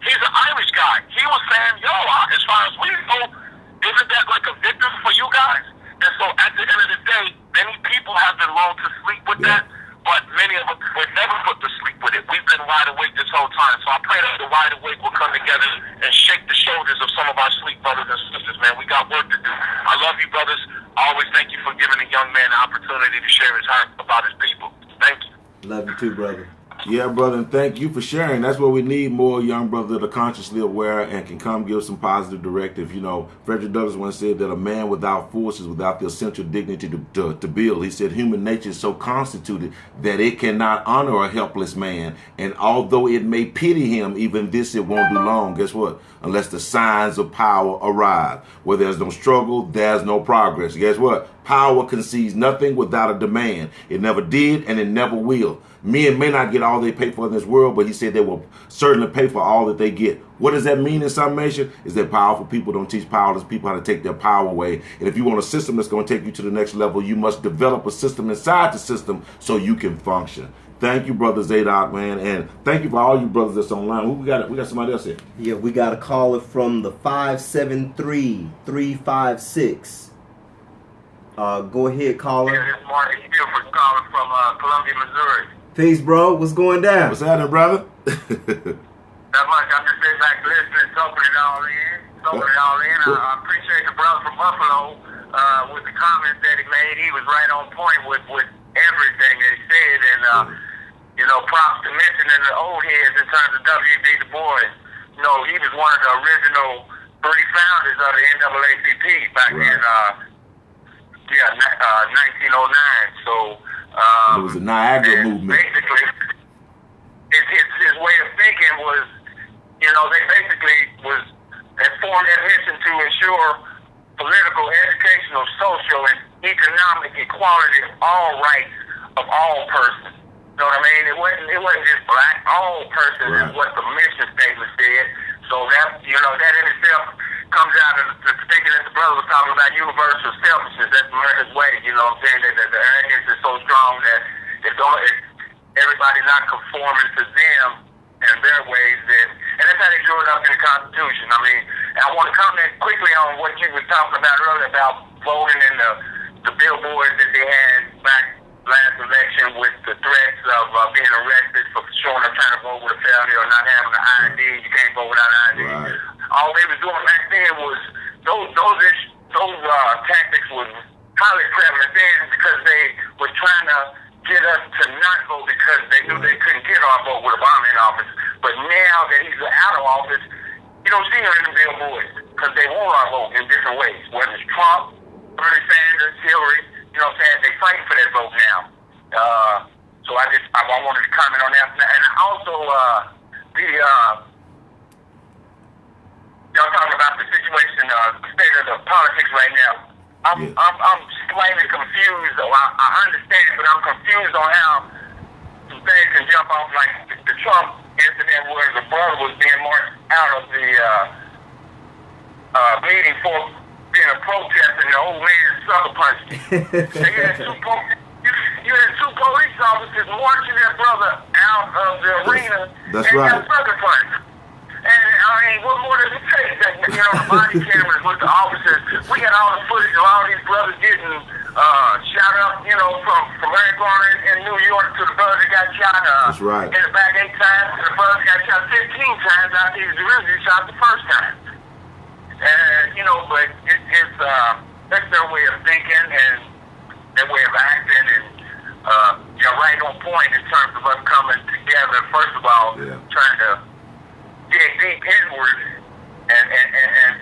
He's an Irish guy. He was saying, yo, as far as we know, isn't that like a victory for you guys? And so at the end of the day, many people have been lulled to sleep with that, but many of us were never put to sleep with it. We've been wide awake this whole time. So I pray that the wide awake will come together and shake the shoulders of some of our sleep brothers and sisters, man. We got work to do. I love you, brothers. I always thank you for giving a young man the opportunity to share his heart about his people. Thank you. Love you too, brother. Yeah, brother, and thank you for sharing. That's what we need, more young brothers that are consciously aware and can come give some positive directive. You know, Frederick Douglass once said that a man without force is without the essential dignity to build. He said human nature is so constituted that it cannot honor a helpless man. And although it may pity him, even this it won't do long. Guess what? Unless the signs of power arrive. Where there's no struggle, there's no progress. Guess what? Power concedes nothing without a demand. It never did and it never will. Men may not get all they pay for in this world, but he said they will certainly pay for all that they get. What does that mean in summation? Is that powerful people don't teach powerless people how to take their power away. And if you want a system that's going to take you to the next level, you must develop a system inside the system so you can function. Thank you, Brother Zadok, man. And thank you for all you brothers that's online. Who we got? We got somebody else here. Yeah, we got a caller from the 573-356. Go ahead, caller. Yeah, this morning, Buford calling from Columbia, Missouri. Peace, bro. What's going down? What's happening, brother? Not much. I'm just sitting back listening, soaking it all in. I appreciate the brother from Buffalo with the comments that he made. He was right on point with everything that he said. And, props to mentioning the old heads in terms of W.B. Du Bois. You know, he was one of the original 3 founders of the NAACP back in 1909. So it was a Niagara movement. Basically, his way of thinking was, they basically had formed that mission to ensure political, educational, social, and economic equality of all rights of all persons. You know what I mean? It wasn't just black. All persons is what the mission statement said. So that that in itself comes out of the thinking that the brother was talking about universal selfishness. That's America's way. You know what I'm saying? That the arrogance is so strong that if everybody's not conforming to them and their ways, and that's how they drew it up in the Constitution. I mean, I want to comment quickly on what you were talking about earlier about voting in the billboards that they had back last election with the threats of being arrested for showing up trying to vote with a felony or not having an ID. You can't vote without an ID. Right. All they was doing back then was those tactics was highly prevalent then because they were trying to get us to not vote because they knew they couldn't get our vote with Obama in office. But now that he's out of office, you don't see him in the billboards because they want our vote in different ways. Whether it's Trump, Bernie Sanders, Hillary, you know what I'm saying? They fighting for that vote now. So I wanted to comment on that. And also, y'all talking about the situation, the state of the politics right now. I'm slightly confused. I understand, but I'm confused on how some things can jump off like the Trump incident where the brother was being marched out of the meeting for being a protest and the old man sucker punched him. You had two police officers marching that brother out of the arena. That's and right. got sucker punched. And I mean, what more does it take? That the body cameras with the officers. We got all the footage of all these brothers getting shot up. From every corner in New York to the brother that got shot. That's right. In the back 8 times, and the brother got shot 15 times after he was originally shot the first time. And but it's that's their way of thinking and their way of acting, and you're right on point in terms of us coming together. First of all, trying to dig deep inward and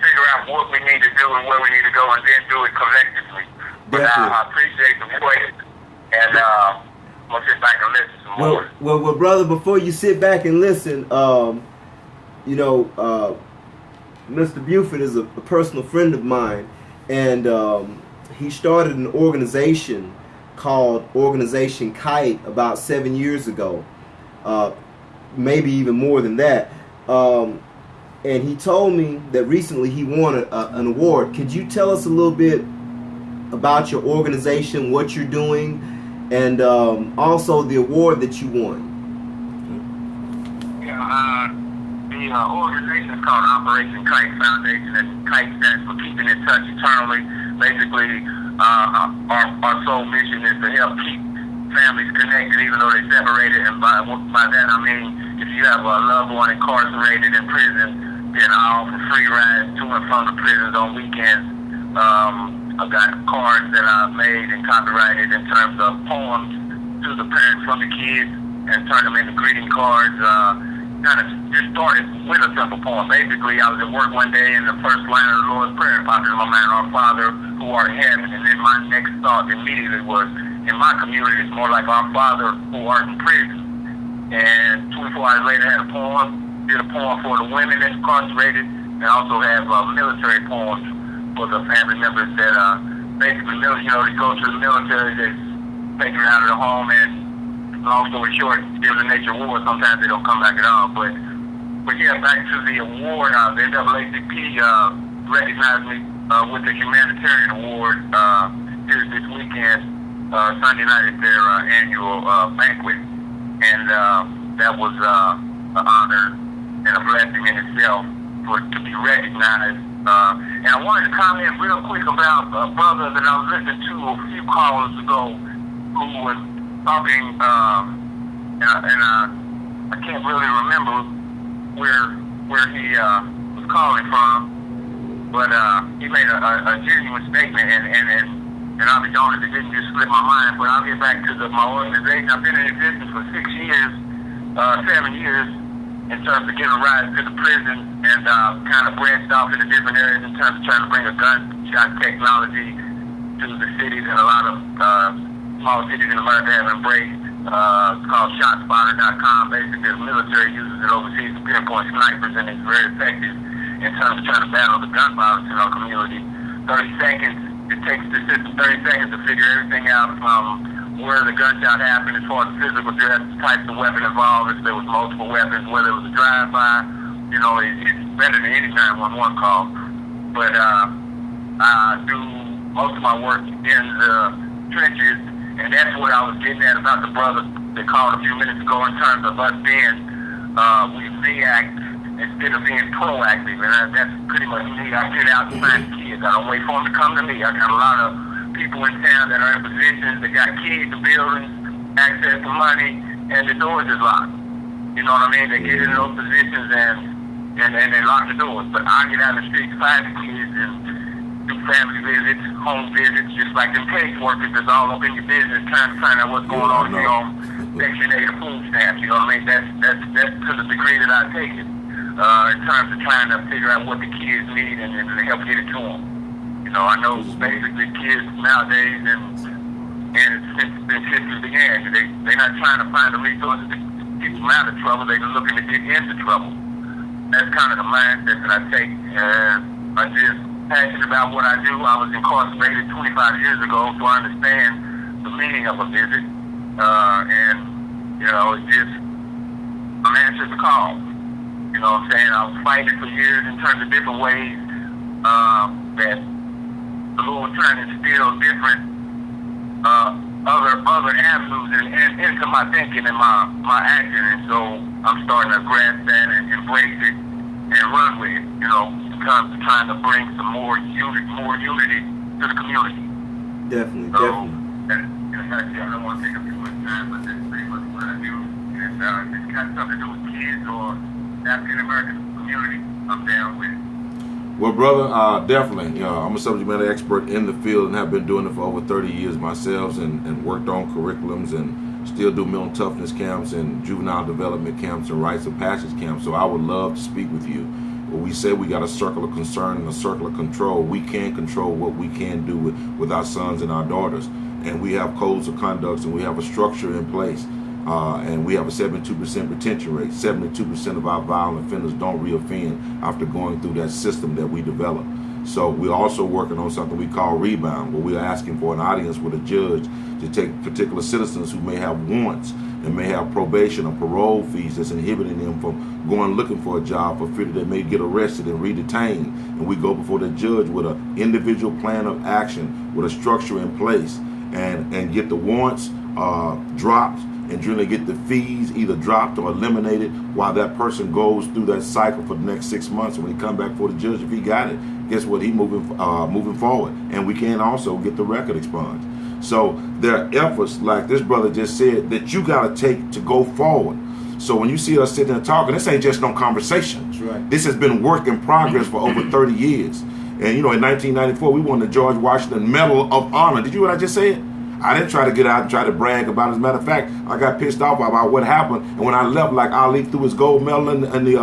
figure out what we need to do and where we need to go, and then do it collectively. But I appreciate the voice, and I'm gonna sit back and listen some more. Well, brother, before you sit back and listen, Mr. Buford is a personal friend of mine, and he started an organization called Organization Kite about 7 years ago, maybe even more than that. And he told me that recently he won an award. Could you tell us a little bit about your organization, what you're doing, and also the award that you won? The organization is called Operation Kite Foundation, and Kite stands for Keeping in Touch Eternally. Basically, our sole mission is to help keep families connected even though they're separated, and by that I mean if you have a loved one incarcerated in prison, then I offer free rides to and from the prisons on weekends I've got cards that I've made and copyrighted in terms of poems to the parents from the kids and turned them into greeting cards. Kind of just started with a simple poem. Basically, I was at work one day and the first line of the Lord's Prayer popped into my mind, Our Father who art in heaven. And then my next thought immediately was, in my community, it's more like Our Father who art in prison. And 24 hours later, I had a poem, did a poem for the women that's incarcerated, and also have military poems for the family members that basically, they go to the military that's taken out of the home, and long story short, due to the nature of war, sometimes they don't come back at all. But yeah, back to the award, the NAACP recognized me with the humanitarian award here this weekend, Sunday night at their annual banquet. And that was an honor and a blessing in itself to be recognized. And I wanted to comment real quick about a brother that I was listening to a few callers ago who was talking, and I can't really remember where he was calling from, but he made a genuine statement, and I'll be darned if it didn't just slip my mind. But I'll get back to my organization. I've been in existence for 6 years, 7 years, in terms of giving rise to the prison, and kind of branched off into different areas in terms of trying to bring a gunshot technology to the cities, and a lot of small cities in America have embraced. It's called ShotSpotter.com. Basically, the military uses it overseas to pinpoint snipers, and it's very effective in terms of trying to battle the gun violence in our community. 30 seconds. It takes the system 30 seconds to figure everything out from where the gunshot happened as far as the physical types of weapon involved, if there was multiple weapons, whether it was a drive-by. It's better than any 911 call. But I do most of my work in the trenches, and that's what I was getting at about the brother that called a few minutes ago in terms of us being, we react instead of being proactive. And that's pretty much me. I get out and find the kids. I don't wait for them to come to me. I got a lot of people in town that are in positions that got keys to buildings, access to money, and the doors is locked. You know what I mean? They get in those positions and they lock the doors. But I get out in the streets, find the kids, and do family visits, home visits, just like them case workers that's all up in your business trying to find out what's going on in your own Section 8 of food stamps. You know what I mean? That's to the degree that I take it, in terms of trying to figure out what the kids need and help get it to them. I know basically kids nowadays, and since history began, they're not trying to find the resources to keep them out of trouble. They're looking to get into trouble. That's kind of the mindset that I take. I'm just passionate about what I do. I was incarcerated 25 years ago, so I understand the meaning of a visit. And it's just I'm answering the call. You know what I'm saying? I was fighting for years in terms of different ways that the Lord trying to instill different other avenues into my thinking and my action, and so I'm starting to grasp that and embrace it and run with it. Because trying to bring some more unity to the community. Definitely. I don't want to take up too much time, but that's pretty much what I do, and it's got something to do with kids or African American community. I'm down with it. Well, brother, definitely. I'm a subject matter expert in the field and have been doing it for over 30 years myself, and worked on curriculums and still do mental toughness camps and juvenile development camps and rites of passage camps. So I would love to speak with you. But we say we got a circle of concern and a circle of control. We can control what we can do with our sons and our daughters. And we have codes of conduct, and we have a structure in place. And we have a 72% retention rate. 72% of our violent offenders don't reoffend after going through that system that we developed. So we're also working on something we call rebound, where we are asking for an audience with a judge to take particular citizens who may have warrants and may have probation or parole fees that's inhibiting them from going looking for a job for fear that they may get arrested and re-detained. And we go before the judge with an individual plan of action, with a structure in place, and get the warrants dropped, and generally get the fees either dropped or eliminated while that person goes through that cycle for the next 6 months. And when he come back for the judge, if he got it, guess what? He moving forward. And we can also get the record expunged. So there are efforts, like this brother just said, that you got to take to go forward. So when you see us sitting and talking, this ain't just no conversation. That's right. This has been work in progress for over 30 years. And, you know, in 1994, we won the George Washington Medal of Honor. Did you hear what I just said? I didn't try to get out and try to brag about it. As a matter of fact, I got pissed off about what happened. And when I left, like Ali threw his gold medal in the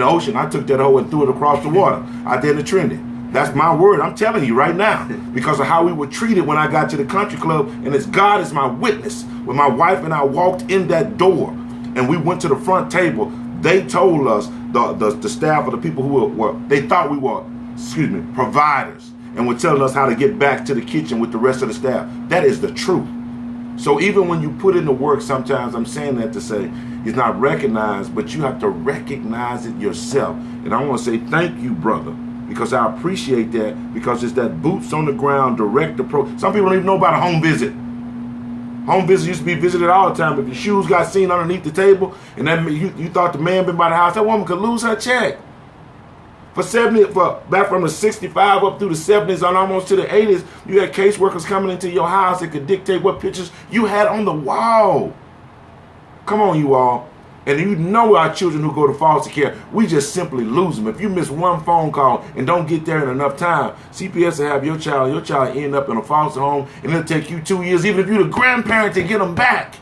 ocean, I took that hoe and threw it across the water out there in the Trinity. That's my word. I'm telling you right now, because of how we were treated when I got to the country club. And as God is my witness, when my wife and I walked in that door and we went to the front table, they told us, the staff of the people who were they thought we were, providers, and were telling us how to get back to the kitchen with the rest of the staff. That is the truth. So even when you put in the work, sometimes I'm saying that to say it's not recognized, but you have to recognize it yourself. And I want to say thank you, brother, because I appreciate that, because it's that boots on the ground, direct approach. Some people don't even know about a home visit. Home visits used to be visited all the time. If your shoes got seen underneath the table and then you thought the man been by the house, that woman could lose her check. Back from the 65 up through the 70s and almost to the 80s, you had caseworkers coming into your house that could dictate what pictures you had on the wall. Come on, you all. And you know our children who go to foster care, we just simply lose them. If you miss one phone call and don't get there in enough time, CPS will have your child end up in a foster home, and it'll take you 2 years, even if you're the grandparent, to get them back.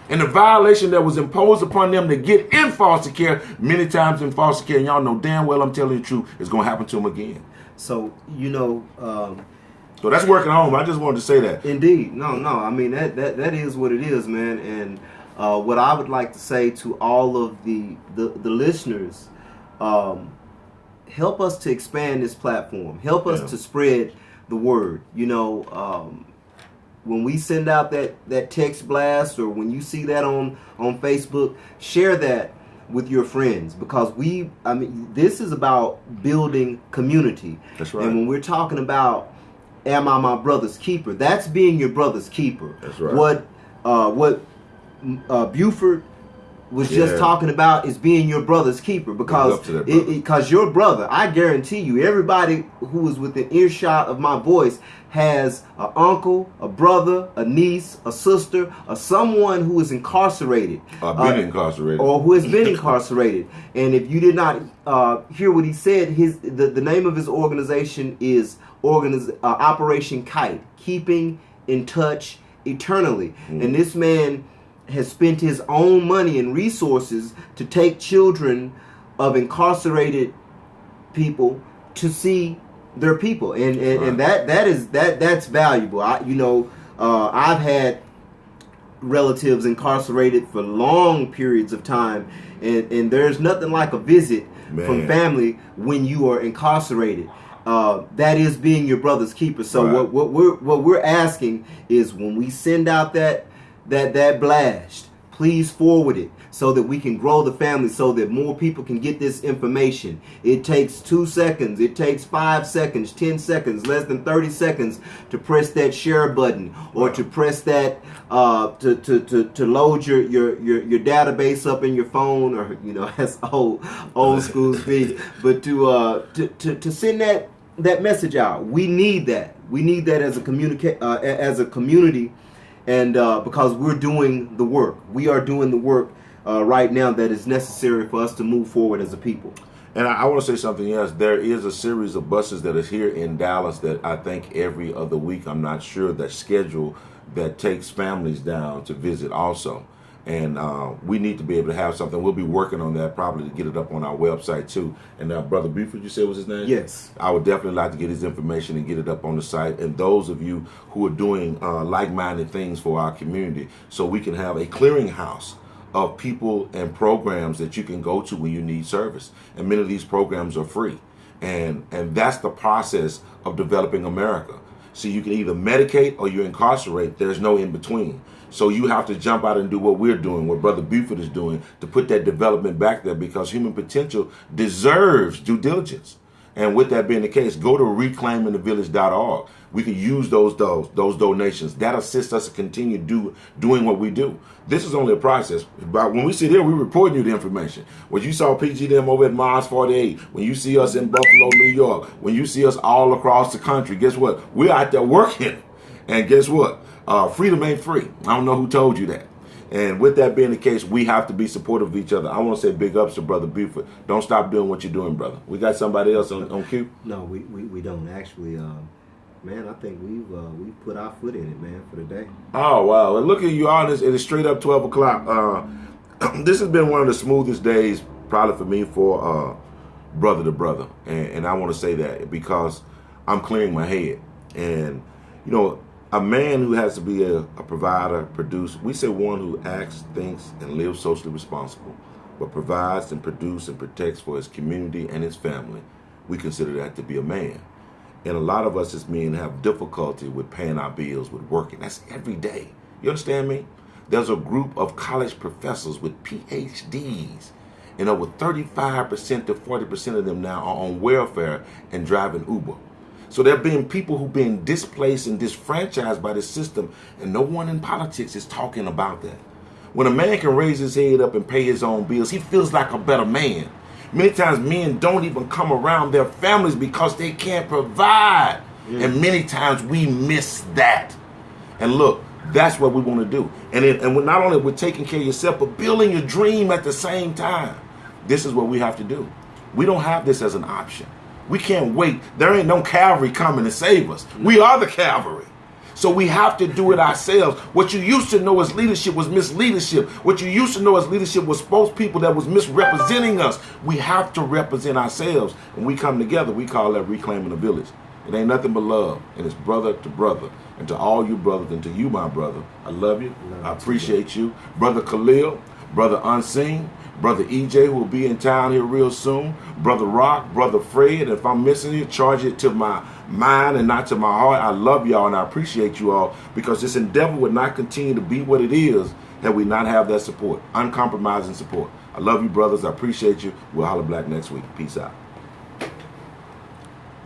And the violation that was imposed upon them to get in foster care, many times in foster care, and y'all know damn well I'm telling you the truth, is going to happen to them again. So, so that's working home. I just wanted to say that. Indeed. No. I mean, that is what it is, man. And what I would like to say to all of the listeners, help us to expand this platform. Help us to spread the word. When we send out that text blast, or when you see that on Facebook, share that with your friends, because this is about building community. That's right. And when we're talking about, am I my brother's keeper? That's being your brother's keeper. That's right. What Buford was just talking about is being your brother's keeper, because your brother, I guarantee you, everybody who is within earshot of my voice has an uncle, a brother, a niece, a sister, or someone who is incarcerated, or who has been incarcerated. And if you did not hear what he said, the name of his organization is Operation Kite, Keeping in Touch Eternally. And this man has spent his own money and resources to take children of incarcerated people to see their people, and that's valuable. I've had relatives incarcerated for long periods of time, and there's nothing like a visit from family when you are incarcerated. That is being your brother's keeper. So what we're asking is, when we send out that blast, please forward it so that we can grow the family, so that more people can get this information. It takes 2 seconds, it takes 5 seconds, 10 seconds, less than 30 seconds to press that share button, or to press that to load your database up in your phone, or that's old school speak, but to send that message out. We need that. We need that as a community. And because we're doing the work. We are doing the work right now that is necessary for us to move forward as a people. And I want to say something else. There is a series of buses that is here in Dallas that I think every other week, I'm not sure, that schedule that takes families down to visit also. And we need to be able to have something. We'll be working on that probably to get it up on our website too. And Brother Buford, you said was his name? Yes. I would definitely like to get his information and get it up on the site. And those of you who are doing like-minded things for our community, so we can have a clearinghouse of people and programs that you can go to when you need service. And many of these programs are free. And that's the process of developing America. So you can either medicate or you incarcerate. There's no in between. So you have to jump out and do what we're doing, what Brother Buford is doing, to put that development back there, because human potential deserves due diligence. And with that being the case, go to reclaimingthevillage.org. We can use those donations. That assists us to continue doing what we do. This is only a process. But when we sit here, we're reporting you the information. When you saw PGDM over at Mars 48, when you see us in Buffalo, New York, when you see us all across the country, guess what? We're out there working. And guess what? Freedom ain't free. I don't know who told you that. And with that being the case, we have to be supportive of each other. I want to say big ups to Brother Buford. Don't stop doing what you're doing, brother. We got somebody else on cue? No, we don't actually. Man, I think we've put our foot in it, man, for the day. Oh, wow. And look at you all this. It is straight up 12 o'clock. This has been one of the smoothest days probably for me for brother to brother. And I want to say that because I'm clearing my head. And, you know, a man who has to be a provider, produce, we say one who acts, thinks, and lives socially responsible, but provides and produces and protects for his community and his family. We consider that to be a man. And a lot of us as men have difficulty with paying our bills, with working. That's every day. You understand me? There's a group of college professors with PhDs, and over 35% to 40% of them now are on welfare and driving Uber. So there have been people who've been displaced and disfranchised by the system, and no one in politics is talking about that. When a man can raise his head up and pay his own bills, he feels like a better man. Many times men don't even come around their families because they can't provide. And many times we miss that. And look, that's what we want to do. And we're not only we're taking care of yourself, but building your dream at the same time. This is what we have to do. We don't have this as an option. We can't wait. There ain't no cavalry coming to save us. We are the cavalry. So we have to do it ourselves. What you used to know as leadership was misleadership. What you used to know as leadership was spokespeople that was misrepresenting us. We have to represent ourselves. When we come together, we call that reclaiming the village. It ain't nothing but love. And it's brother to brother. And to all you brothers and to you, my brother, I love you. I appreciate you. Brother Khalil, Brother Unseen, Brother EJ, who will be in town here real soon, Brother Rock, Brother Fred. If I'm missing you, charge it to my mind and not to my heart. I love y'all and I appreciate you all, because this endeavor would not continue to be what it is had we not have that support, uncompromising support. I love you, brothers. I appreciate you. We'll holler black next week. Peace out.